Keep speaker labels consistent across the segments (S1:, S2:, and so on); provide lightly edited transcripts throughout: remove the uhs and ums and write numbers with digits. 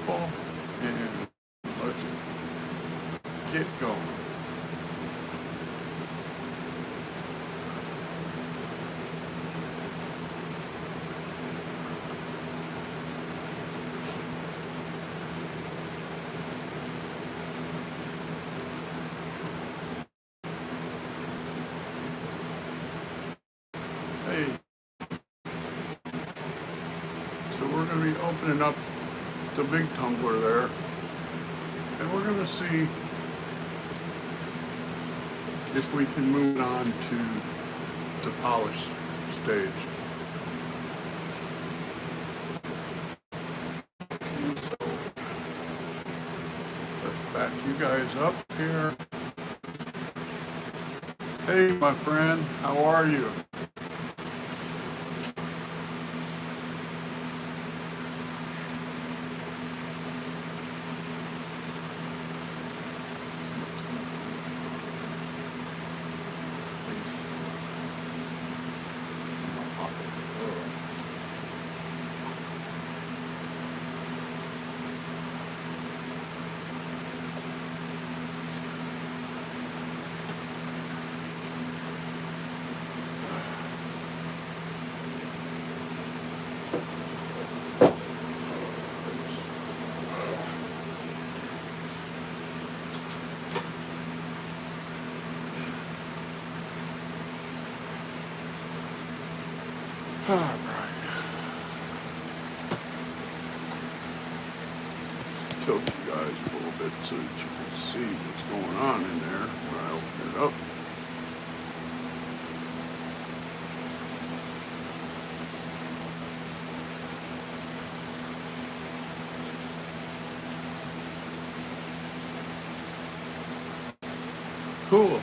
S1: people, and let's get going. Hey, so we're going to be opening up the big Tumblr there, and we're going to see if we can move on to the polished stage. So let's back you guys up here. Hey, my friend, how are you? All right. Let's tilt you guys a little bit so that you can see what's going on in there when I open it up. Cool.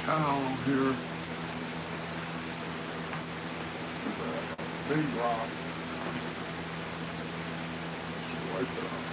S1: Towel here. Big rock. Wipe it off.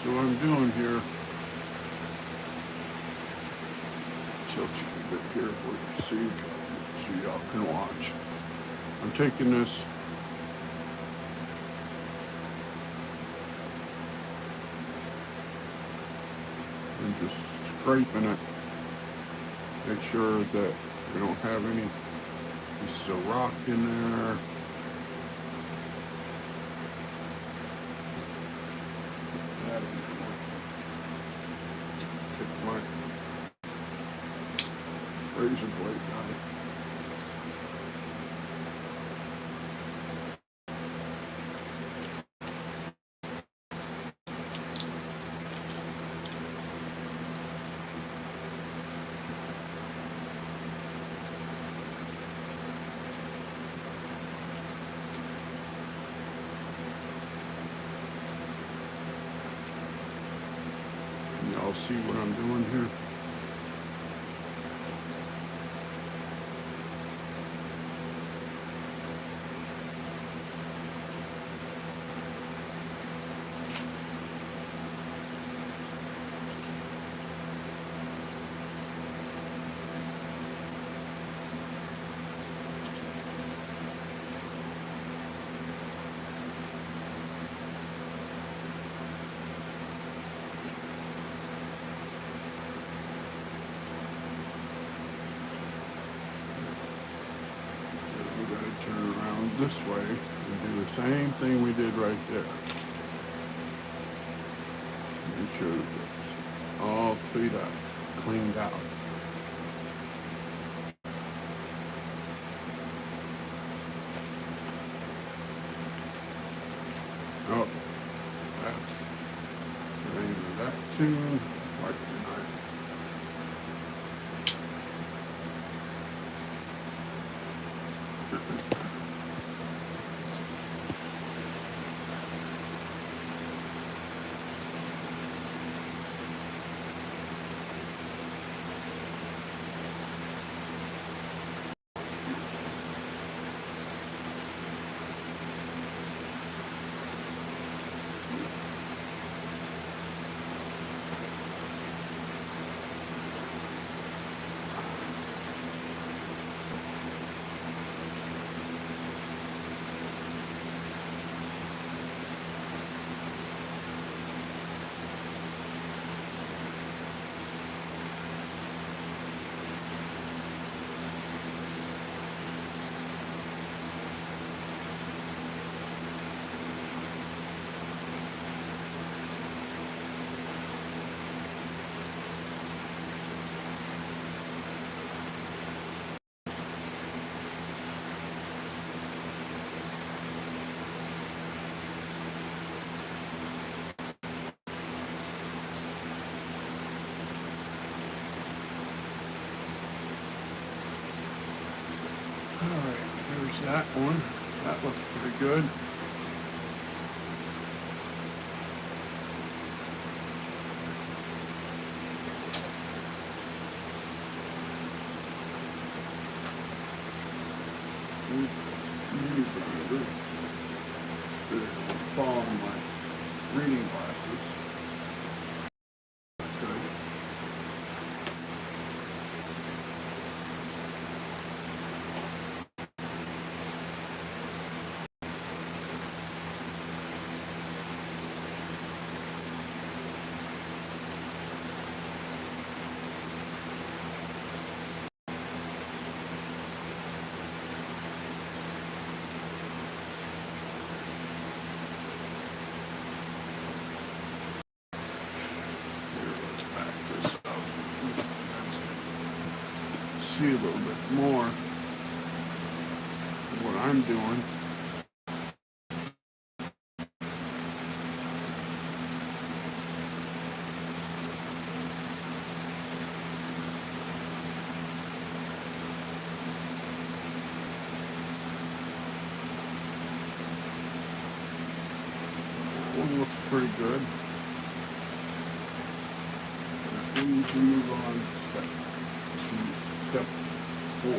S1: So what I'm doing here, tilt you a bit here where you see, so y'all can watch. I'm taking this and just scraping it. Make sure that we don't have any pieces of rock in there. Take my razor blade knife. Y'all see what I'm doing here? We gotta turn around this way and do the same thing we did right there. Make sure that it's all cleaned out. Oh, that's the name of that tune. Like tonight. Alright, there's that one. That looks pretty good. Fall on my reading glasses. Good. See a little bit more of what I'm doing. That one looks pretty good. We need to move on to step 4.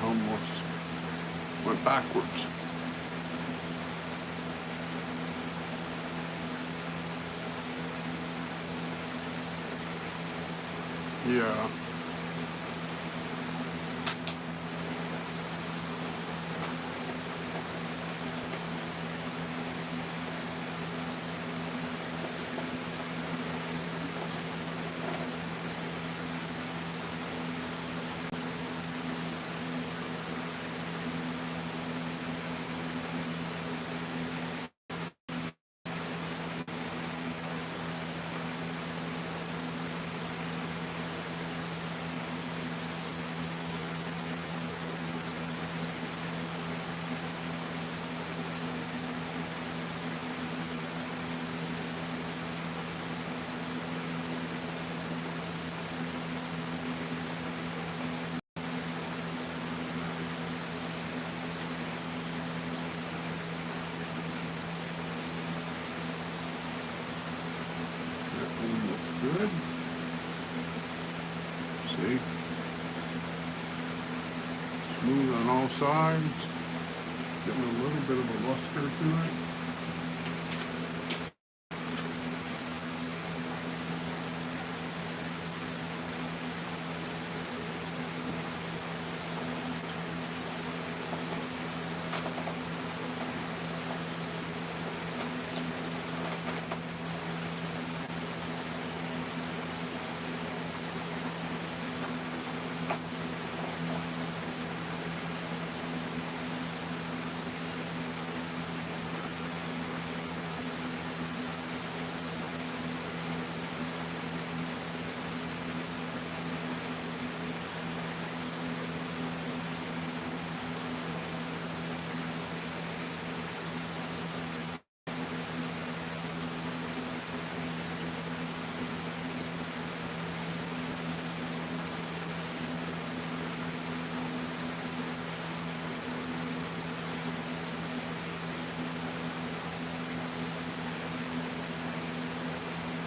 S1: Almost went backwards. Yeah. sides, getting a little bit of a luster to it.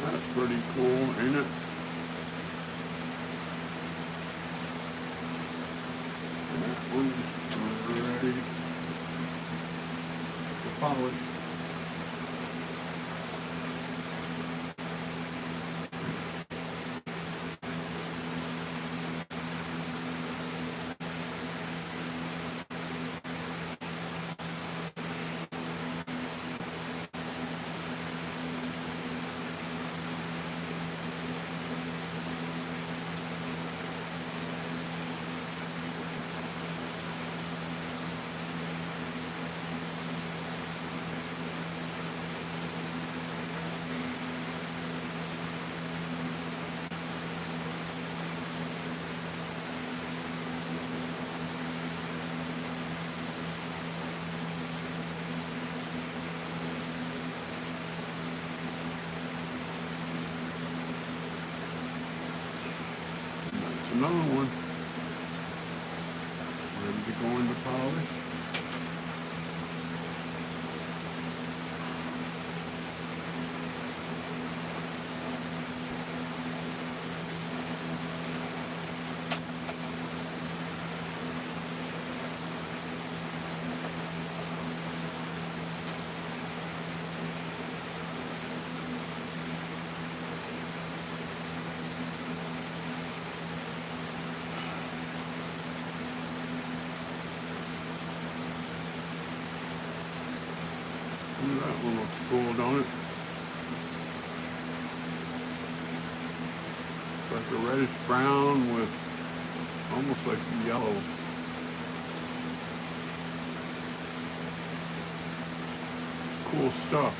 S1: That's pretty cool, ain't it? That one's ready to polish. Another one ready to go into polish. Ooh, that one looks cool, don't it? It's like a reddish brown with almost like yellow. Cool stuff.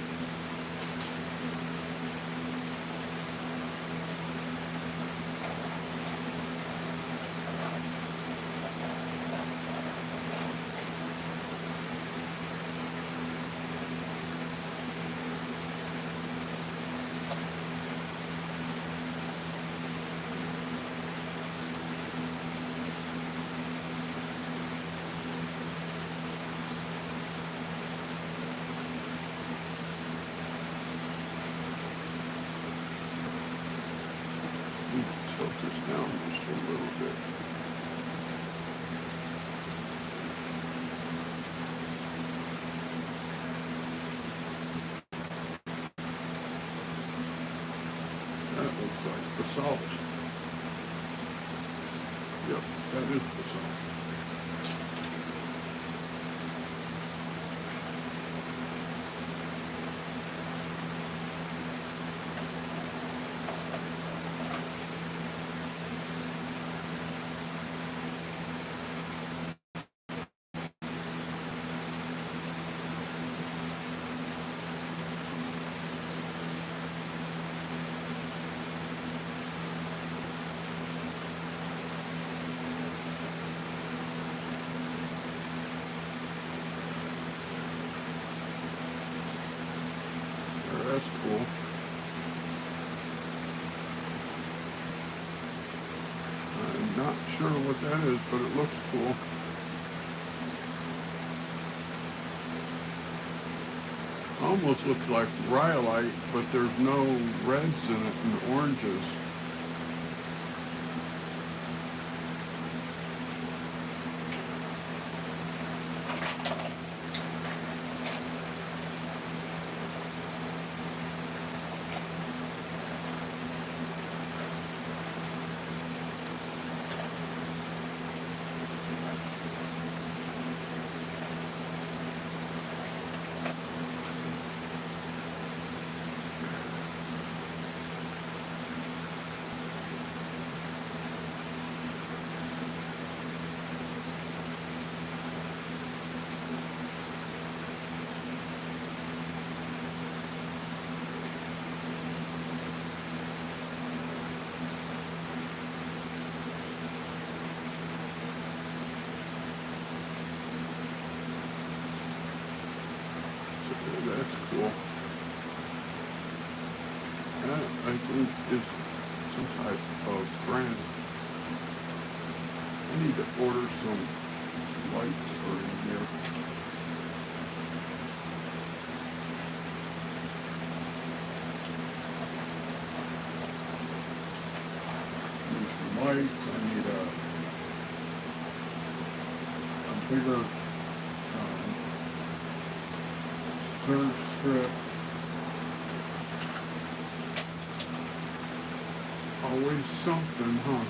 S1: Tilt this down just a little bit. That looks like basalt. Yep, that is basalt. That's cool. I'm not sure what that is, but it looks cool. Almost looks like rhyolite, but there's no reds in it and oranges. That's cool. That, I think, is some type of granite. I need to order some lights for in here. Need some lights. I need a bigger surge strip. Always something, huh?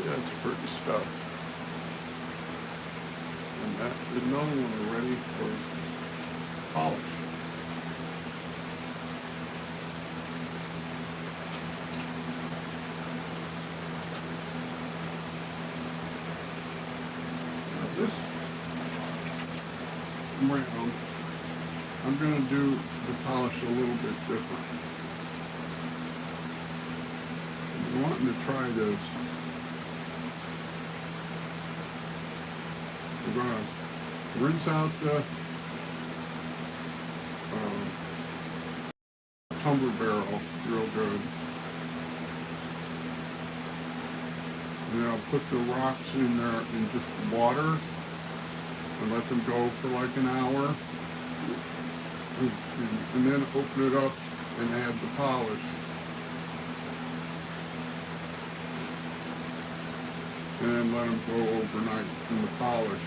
S1: That's pretty stuff. And that is another one ready for polish. Now this round, I'm going to do the polish a little bit different. I'm wanting to try this. We're going to rinse out the Tumblr barrel real good. And then I'll put the rocks in there in just water and let them go for like an hour. And then open it up and add the polish. And then let them go overnight in the polish.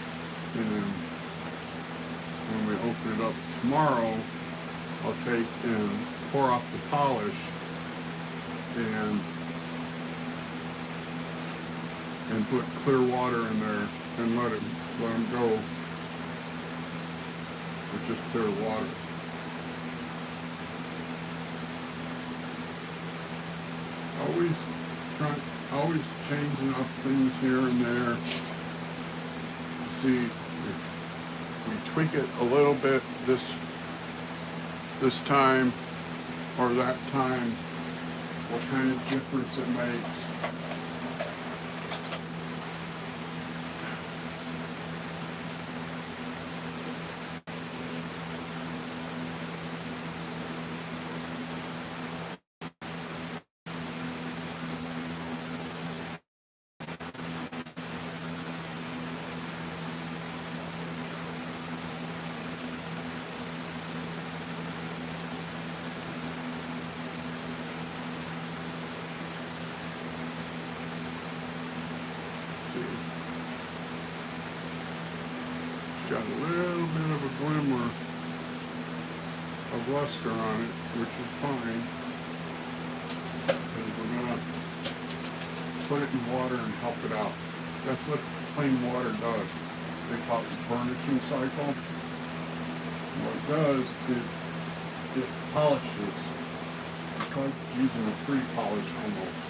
S1: And then when we open it up tomorrow, I'll take and pour off the polish and put clear water in there and let them go with just clear water. Always changing up things here and there. See if we tweak it a little bit this time or that time, what kind of difference it makes. Got a little bit of a glimmer of luster on it, which is fine. Because we're going to put it in water and help it out. That's what plain water does. They call it the burnishing cycle. What it does is it polishes. It's like using a pre-polish almost.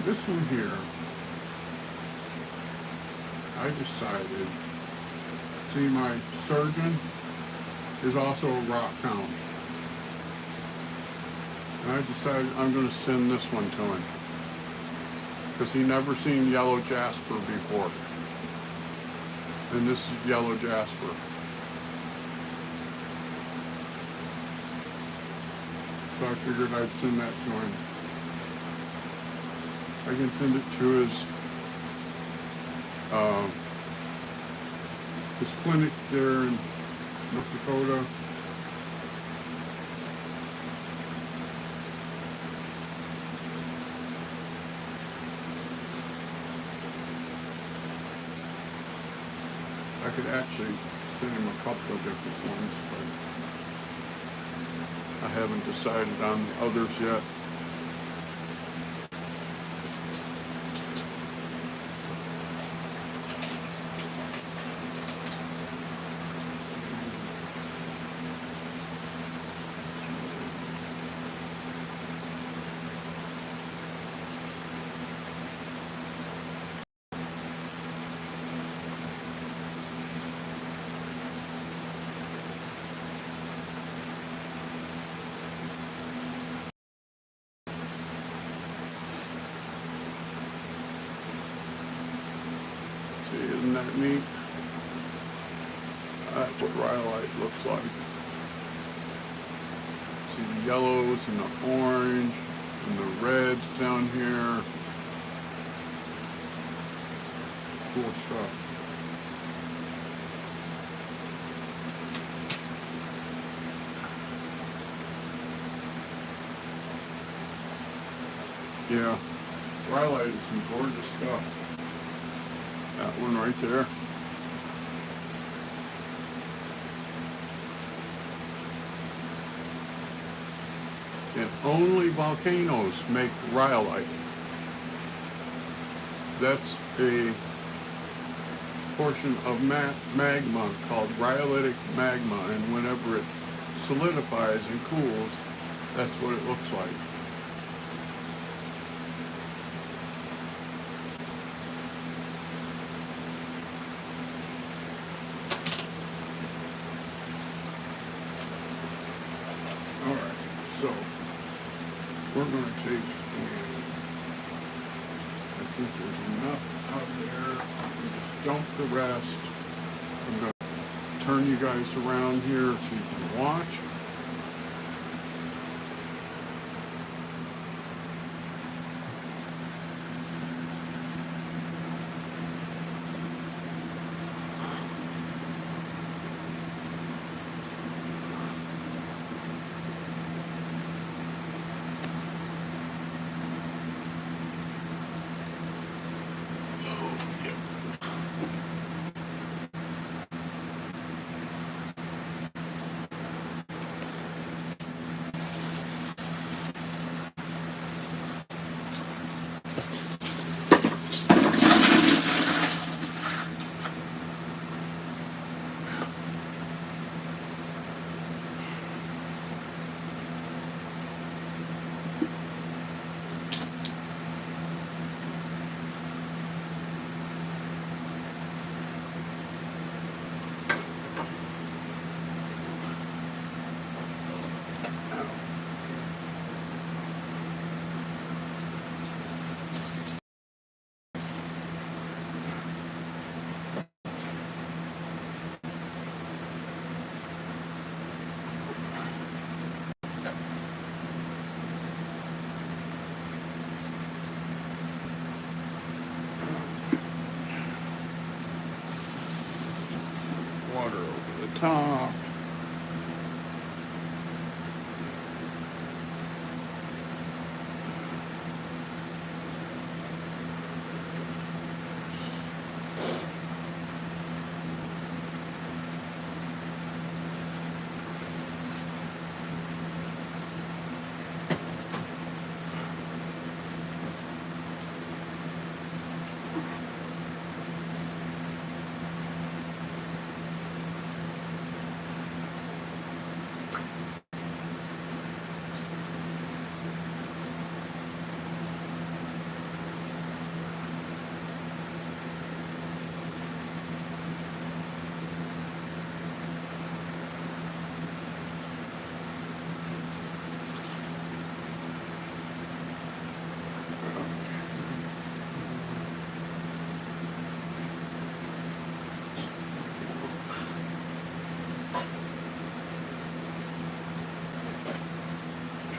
S1: This one here, I decided, see, my surgeon is also a rock hound. And I decided I'm going to send this one to him. Because he never seen yellow jasper before. And this is yellow jasper. So I figured I'd send that to him. I can send it to his clinic there in North Dakota. I could actually send him a couple of different ones, but I haven't decided on the others yet. See, isn't that neat? That's what rhyolite looks like. See the yellows and the orange and the reds down here. Cool stuff. Yeah, rhyolite is some gorgeous stuff. That one right there. And only volcanoes make rhyolite. That's a portion of magma called rhyolitic magma, and whenever it solidifies and cools, that's what it looks like. Alright, so we're going to take, I think there's enough out there. We just dump the rest. I'm going to turn you guys around here so you can watch. Water over the top.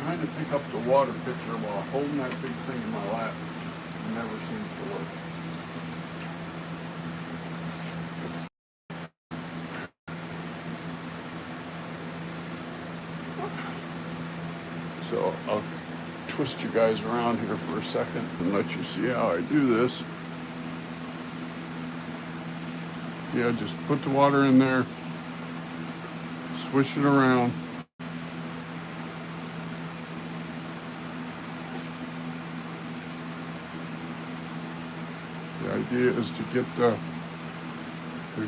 S1: Trying to pick up the water pitcher while holding that big thing in my lap. It just never seems to work. So I'll twist you guys around here for a second and let you see how I do this. Yeah, just put the water in there, swish it around. The idea is to get the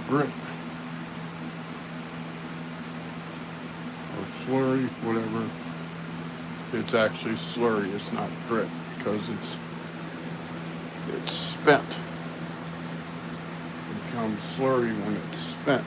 S1: grit or slurry, whatever. It's actually slurry, it's not grit because it's spent. It becomes slurry when it's spent.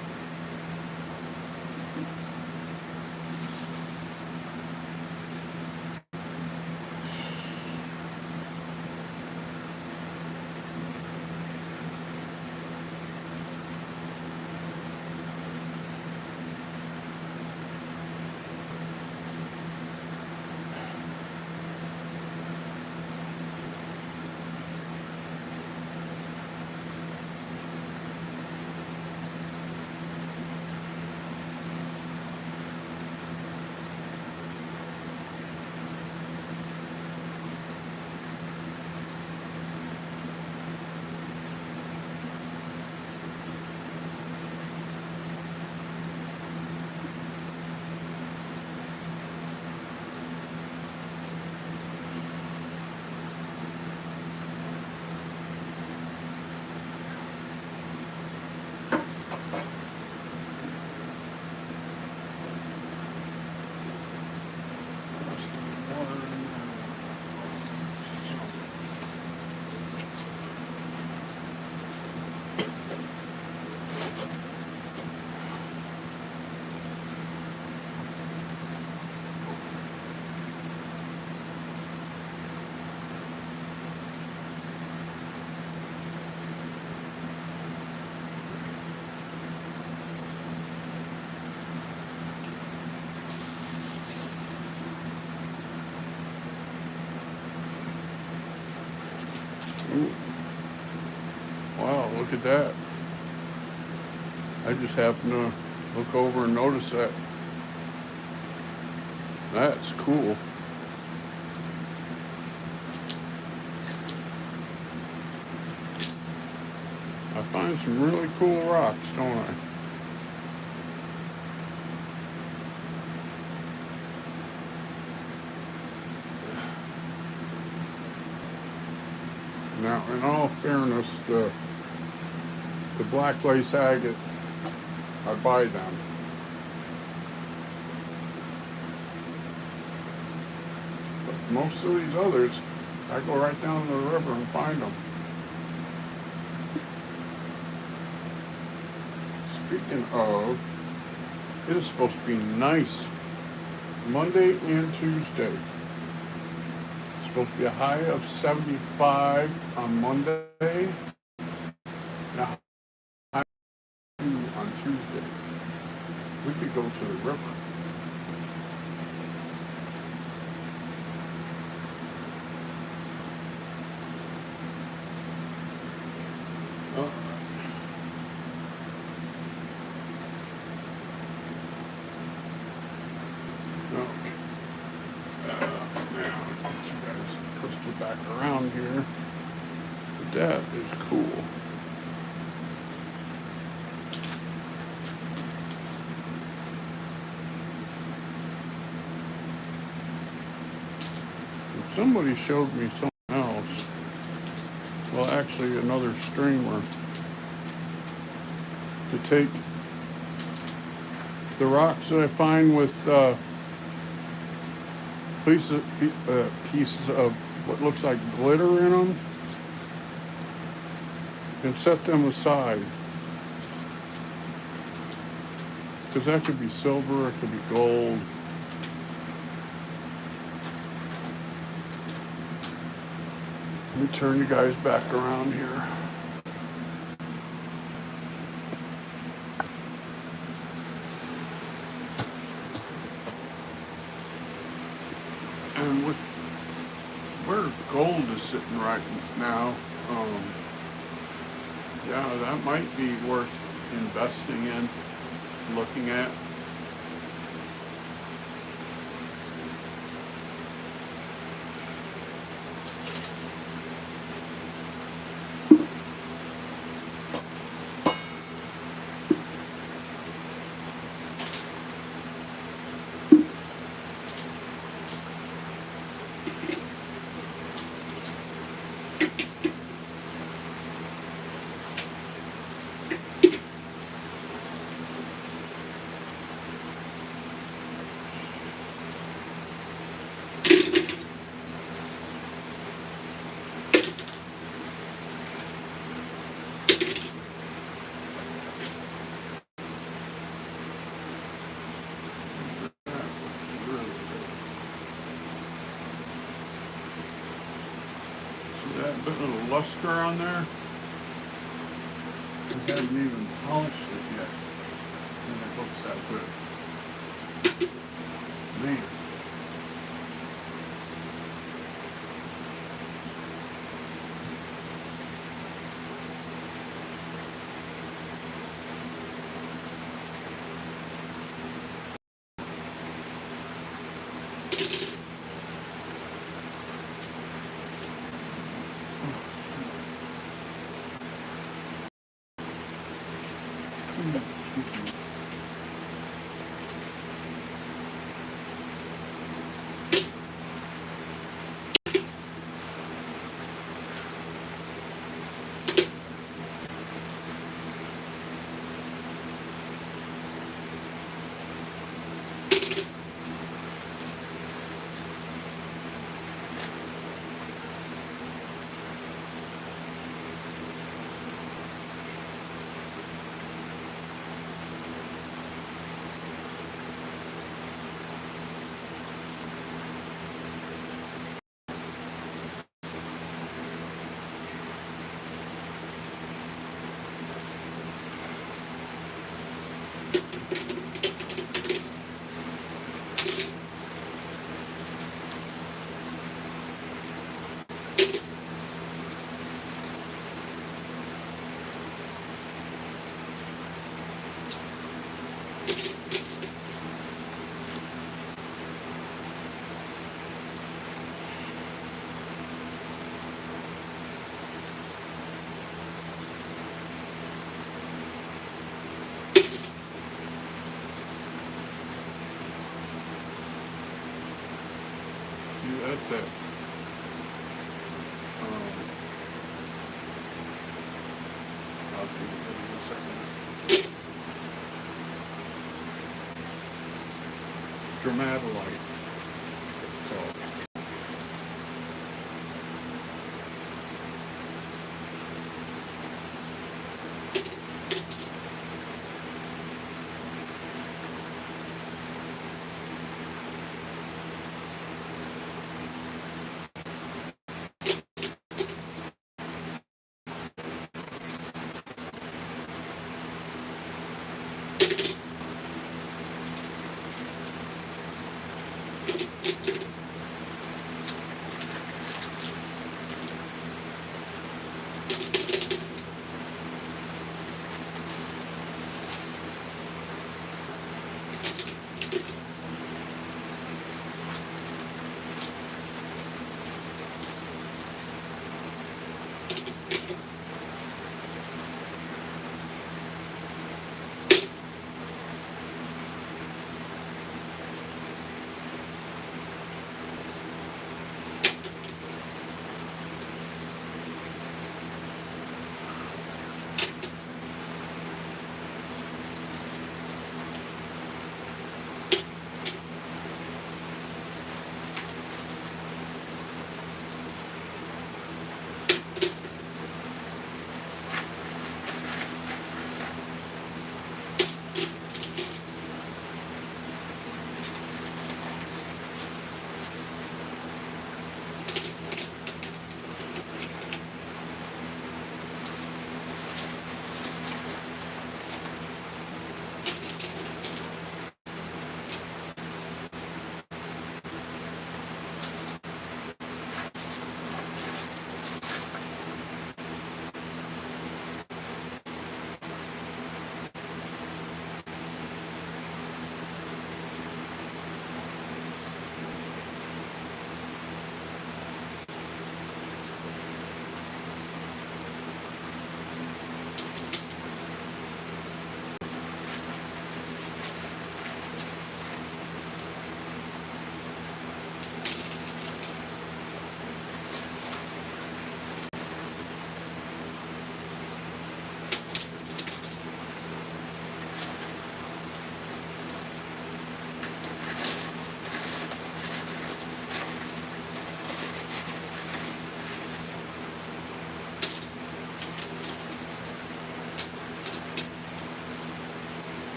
S1: Ooh. Wow, look at that. I just happened to look over and notice that. That's cool. I find some really cool rocks, don't I? Now, in all fairness, the black lace agate, I buy them. But most of these others, I go right down to the river and find them. Speaking of, it is supposed to be nice Monday and Tuesday. It's supposed to be a high of 75 on Monday and a high of 2 on Tuesday. We could go to the river. Back around here. But that is cool. If somebody showed me something else, well, actually another streamer, to take the rocks that I find with pieces of what looks like glitter in them and set them aside. Because that could be silver, it could be gold. Let me turn you guys back around here. And with where gold is sitting right now, yeah, that might be worth investing in, looking at. See that bit of luster on there? We haven't even polished it yet. And it looks that good. Man. Excuse me. See, that's it. I'll do it in a second. Stromatolite. It's called.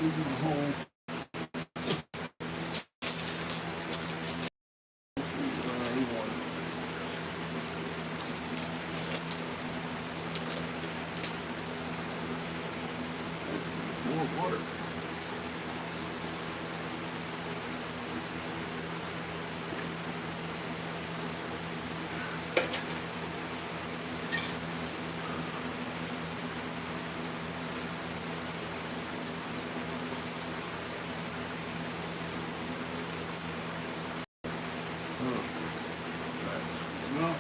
S1: digging a hole. More water. No.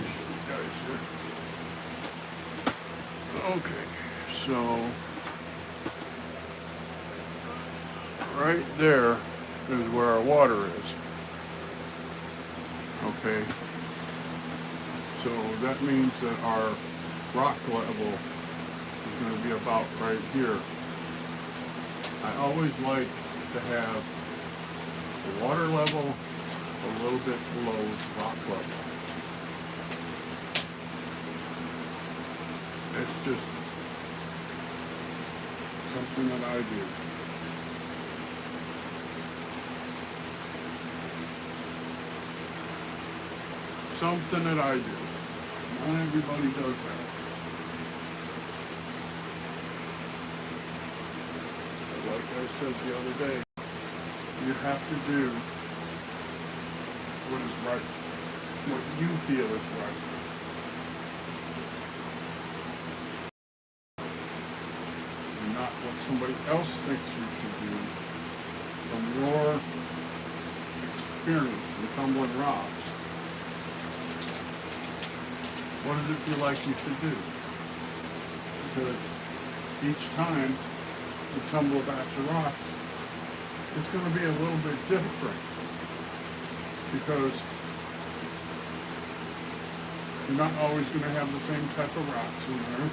S1: Show you guys here. Okay, so right there is where our water is. Okay. So that means that our rock level is going to be about right here. I always like to have the water level a little bit below rock level. It's just something that I do. Something that I do. Not everybody does that. But like I said the other day, you have to do what is right, what you feel is right. And not what somebody else thinks you should do from your experience in tumbling rocks. What does it feel like you should do? Because each time you tumble a batch of rocks, it's going to be a little bit different. Because you're not always going to have the same type of rocks in there.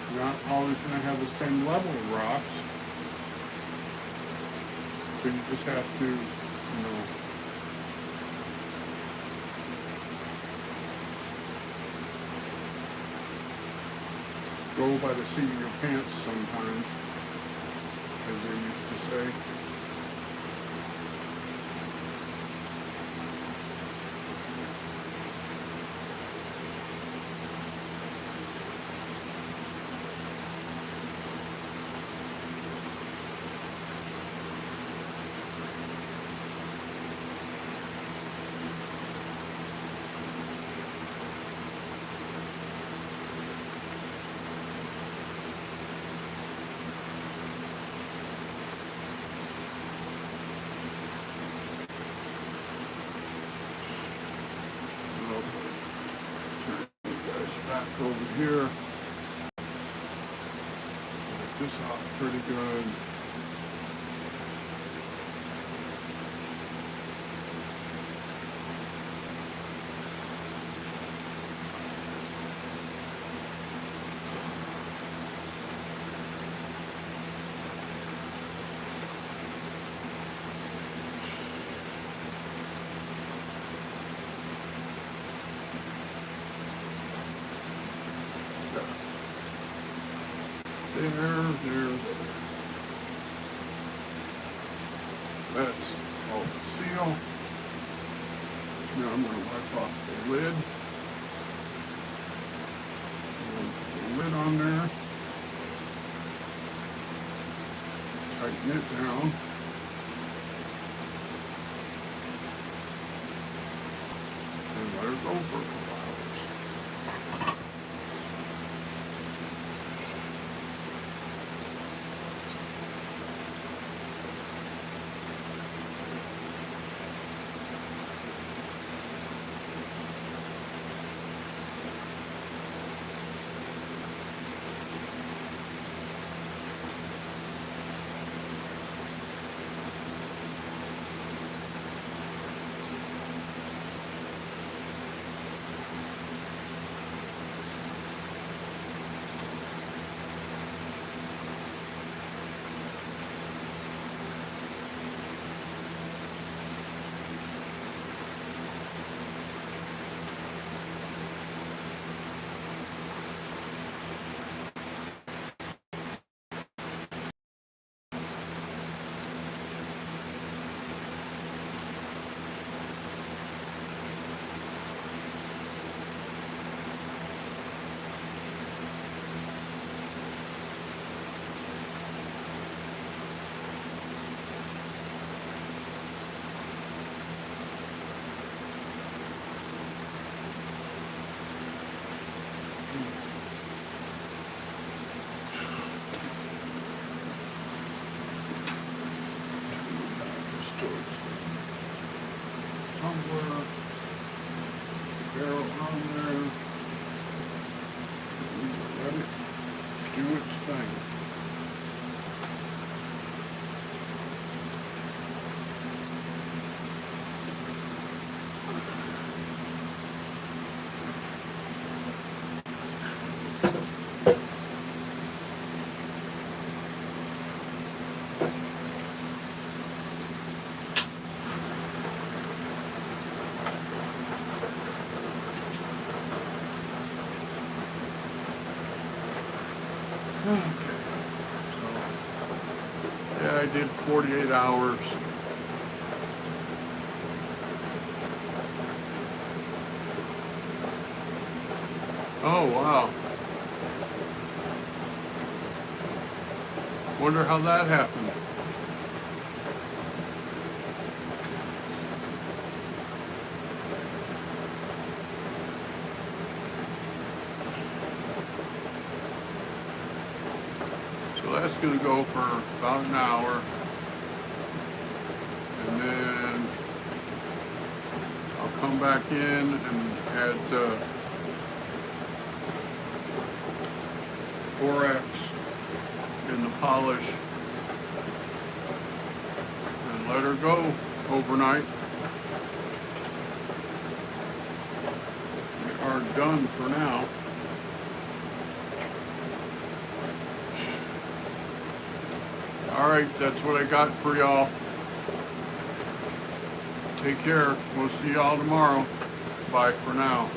S1: You're not always going to have the same level of rocks. So you just have to, go by the seat of your pants sometimes, as they used to say. Back over here, get this out pretty good. There. That's all the seal. Now I'm going to wipe off the lid. Put the lid on there. Tighten it down. And let it go for a couple hours. Tumblr, barrel on there. Let it do its thing. Okay, so, yeah, I did 48 hours. Oh, wow. Wonder how that happened. So that's going to go for about an hour. And then I'll come back in and add borax in the polish and let her go overnight. We are done for now. Alright, that's what I got for y'all. Take care. We'll see y'all tomorrow. Bye for now.